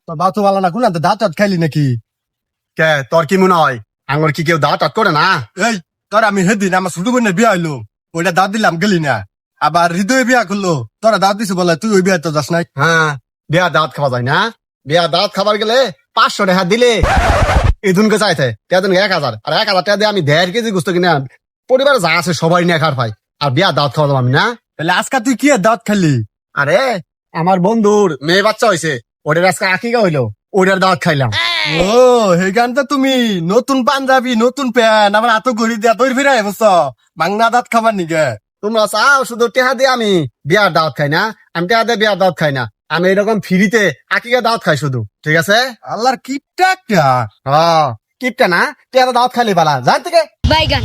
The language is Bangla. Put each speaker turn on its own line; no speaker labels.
তোর বাপ তো ভালো না কোন দাঁত টাত খাইলি নাকি?
কে তোর কি মনে হয় আঙ্গুর কি কেউ দাঁত টাত করে না?
এই তোর আমি সেদিন আমার ছোট বোনের বিয়া হইলো, ওইটা দাঁত দিলাম গেলি না। আবার হৃদয় বিয়া করলো, তোরা দাঁত দিছে বলে তুই ওই বিয়া তো যাস নাই।
হ্যাঁ, বিয়া দাঁত খাওয়া যায় না? বিয়া দাঁত খাবার গেলে 500 টাকা দিলে এদিনকে চাইতে তেদিন 1000, আর 1000 টাকা দিয়ে আমি 1.5 কেজি গোস্ত কিনে পরিবারে যা আছে সবাই নিয়ে খার পাই, আর বিয়া দাঁত খাওয়া যাবো আমি না?
তাহলে আজকে তুই কি আর দাঁত খাইলি?
আরে আমার বন্ধুর মেয়ে বাচ্চা হয়েছে, ওটার আজকে আকিকা হইলো, ওটার দাঁত খাইলাম।
ও সেইখানটা তুমি নতুন পাঞ্জাবি নতুন প্যান্ট আমার হাতে ঘড়ি দিয়া তৈরি ফিরাই বস বাংলা দাঁত খাবার নিকে।
তোমরা চাও শুধু টেহা দিয়ে আমি বিয়ার দাঁত খাই না? আমি টেহা দিয়ে বিয়ার দাঁত খাই না, আমি এরকম ফ্রিতে আকিকা দাঁত খাই শুধু, ঠিক আছে?
আল্লাহর কিপটা একটা।
হ্যাঁ, কিপটা না, টেহা দাঁত খাইলে বালা জান থেকে।
বাইগান